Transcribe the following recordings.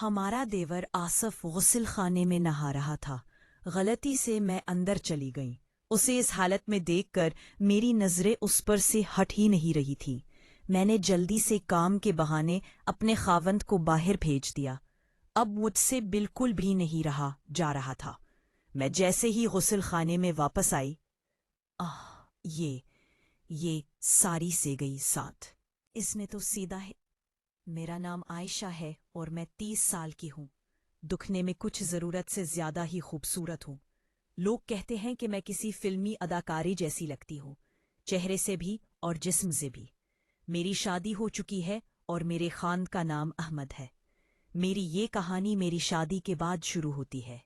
ہمارا دیور آصف غسل خانے میں نہا رہا تھا۔ غلطی سے میں اندر چلی گئی۔ اسے اس حالت میں دیکھ کر میری نظریں اس پر سے ہٹ ہی نہیں رہی تھی۔ میں نے جلدی سے کام کے بہانے اپنے خاوند کو باہر بھیج دیا۔ اب مجھ سے بالکل بھی نہیں رہا جا رہا تھا۔ میں جیسے ہی غسل خانے میں واپس آئی، یہ ساری سے گئی ساتھ۔ اس نے تو سیدھا ہے۔ میرا نام عائشہ ہے اور میں 30 سال کی ہوں۔ دکھنے میں کچھ ضرورت سے زیادہ ہی خوبصورت ہوں۔ لوگ کہتے ہیں کہ میں کسی فلمی اداکاری جیسی لگتی ہوں، چہرے سے بھی اور جسم سے بھی۔ میری شادی ہو چکی ہے اور میرے خاند کا نام احمد ہے۔ میری یہ کہانی میری شادی کے بعد شروع ہوتی ہے۔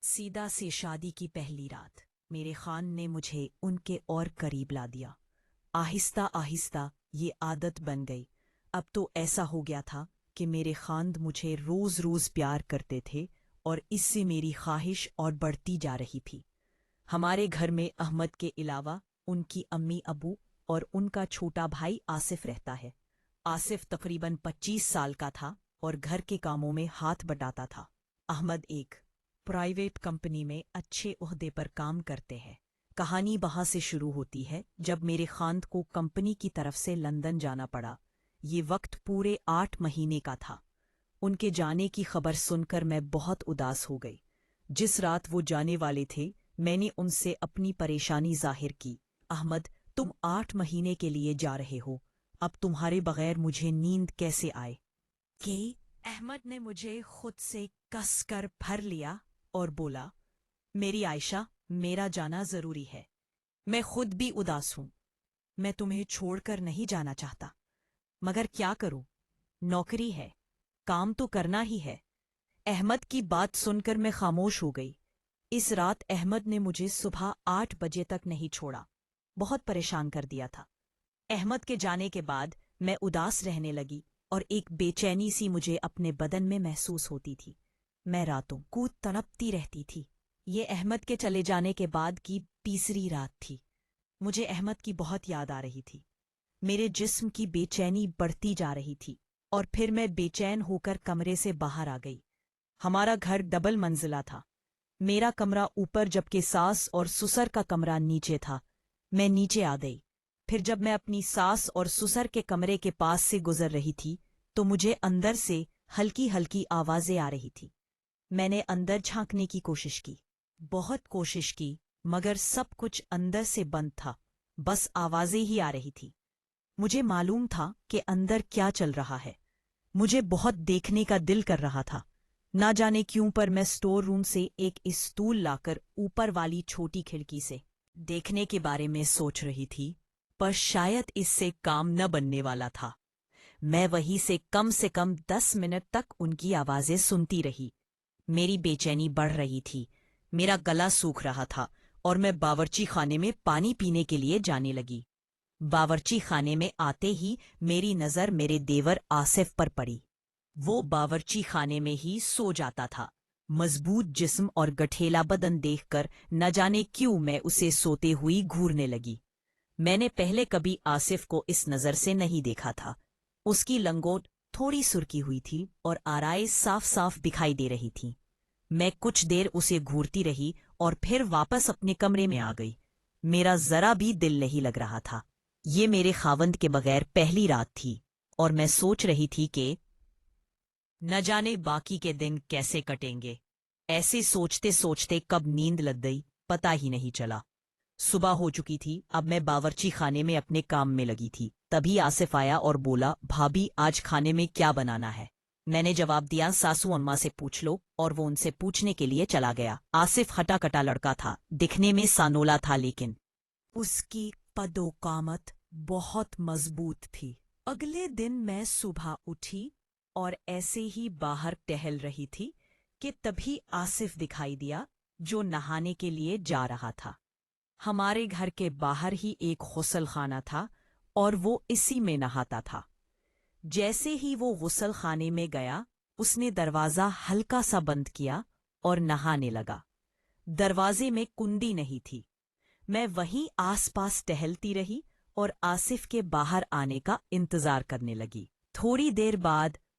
سیدھا سے شادی کی پہلی رات میرے خان نے مجھے ان کے اور قریب لا دیا۔ آہستہ آہستہ یہ عادت بن گئی۔ اب تو ایسا ہو گیا تھا کہ میرے خاند مجھے روز روز پیار کرتے تھے اور اس سے میری خواہش اور بڑھتی جا رہی تھی۔ ہمارے گھر میں احمد کے علاوہ ان کی امی ابو اور ان کا چھوٹا بھائی آصف رہتا ہے۔ آصف تقریباً 25 سال کا تھا اور گھر کے کاموں میں ہاتھ بٹاتا تھا۔ احمد ایک پرائیویٹ کمپنی میں اچھے عہدے پر کام کرتے ہیں۔ کہانی وہاں سے شروع ہوتی ہے جب میرے خاند کو کمپنی کی طرف سے لندن جانا پڑا۔ یہ وقت پورے 8 مہینے کا تھا۔ ان کے جانے کی خبر سن کر میں بہت اداس ہو گئی۔ جس رات وہ جانے والے تھے میں نے ان سے اپنی پریشانی ظاہر کی۔ احمد، تم 8 مہینے کے لیے جا رہے ہو، اب تمہارے بغیر مجھے نیند کیسے آئے؟ کہ احمد نے مجھے خود سے کس کر پھر لیا اور بولا، میری عائشہ، میرا جانا ضروری ہے۔ میں خود بھی اداس ہوں۔ میں تمہیں چھوڑ کر نہیں جانا چاہتا، مگر کیا کروں؟ نوکری ہے، کام تو کرنا ہی ہے۔ احمد کی بات سن کر میں خاموش ہو گئی۔ اس رات احمد نے مجھے صبح 8 بجے تک نہیں چھوڑا، بہت پریشان کر دیا تھا۔ احمد کے جانے کے بعد میں اداس رہنے لگی اور ایک بے چینی سی مجھے اپنے بدن میں محسوس ہوتی تھی۔ میں راتوں کو تڑپتی رہتی تھی۔ یہ احمد کے چلے جانے کے بعد کی تیسری رات تھی۔ مجھے احمد کی بہت یاد آ رہی تھی۔ میرے جسم کی بے چینی بڑھتی جا رہی تھی اور پھر میں بے چین ہو کر کمرے سے باہر آ گئی۔ ہمارا گھر ڈبل منزلہ تھا۔ میرا کمرہ اوپر جبکہ ساس اور سسر کا کمرہ نیچے تھا۔ میں نیچے آ گئی۔ پھر جب میں اپنی ساس اور سسر کے کمرے کے پاس سے گزر رہی تھی تو مجھے اندر سے ہلکی ہلکی آوازیں آ رہی تھی۔ میں نے اندر جھانکنے کی کوشش کی، بہت کوشش کی، مگر سب کچھ اندر سے بند تھا، بس آوازیں ہی آ رہی تھی۔ مجھے معلوم تھا کہ اندر کیا چل رہا ہے۔ مجھے بہت دیکھنے کا دل کر رہا تھا۔ نہ جانے کیوں پر میں سٹور روم سے ایک اسٹول لا کر اوپر والی چھوٹی کھڑکی سے دیکھنے کے بارے میں سوچ رہی تھی، پر شاید اس سے کام نہ بننے والا تھا۔ میں وہیں سے کم 10 منٹ تک ان کی آوازیں سنتی رہی۔ میری بے چینی بڑھ رہی تھی، میرا گلا سوکھ رہا تھا اور میں باورچی خانے میں پانی پینے کے لیے جانے لگی۔ باورچی خانے میں آتے ہی میری نظر میرے دیور آصف پر پڑی۔ وہ باورچی خانے میں ہی سو جاتا تھا۔ مضبوط جسم اور گٹھیلا بدن دیکھ کر نہ جانے کیوں میں اسے سوتے ہوئی گھورنے لگی۔ میں نے پہلے کبھی آصف کو اس نظر سے نہیں دیکھا تھا۔ اس کی لنگوٹ تھوڑی سرکی ہوئی تھی اور آرائیں صاف صاف دکھائی دے رہی تھیں۔ میں کچھ دیر اسے گھورتی رہی اور پھر واپس اپنے کمرے میں آ گئی۔ میرا ذرا بھی دل نہیں لگ رہا تھا۔ یہ میرے خاوند کے بغیر پہلی رات تھی اور میں سوچ رہی تھی کہ نہ جانے باقی کے دن کیسے کٹیں گے۔ ایسے سوچتے سوچتے کب نیند لگ گئی پتہ ہی نہیں چلا۔ صبح ہو چکی تھی۔ اب میں باورچی خانے میں اپنے کام میں لگی تھی، تبھی آصف آیا اور بولا، بھابھی آج کھانے میں کیا بنانا ہے؟ میں نے جواب دیا، ساسو اماں سے پوچھ لو، اور وہ ان سے پوچھنے کے لیے چلا گیا۔ آصف ہٹا کٹا لڑکا تھا، دکھنے میں سانولا تھا، لیکن اس کی قد و قامت بہت مضبوط تھی۔ اگلے دن میں صبح اٹھی اور ایسے ہی باہر ٹہل رہی تھی کہ تبھی آصف دکھائی دیا جو نہانے کے لیے جا رہا تھا۔ ہمارے گھر کے باہر ہی ایک غسل خانہ تھا اور وہ اسی میں نہاتا تھا۔ جیسے ہی وہ غسل خانے میں گیا، اس نے دروازہ ہلکا سا بند کیا اور نہانے لگا۔ دروازے میں کنڈی نہیں تھی۔ میں وہیں آس پاس ٹہلتی رہی اور آصف کے باہر آنے کا انتظار کرنے لگی۔ تھوڑی دیر بعد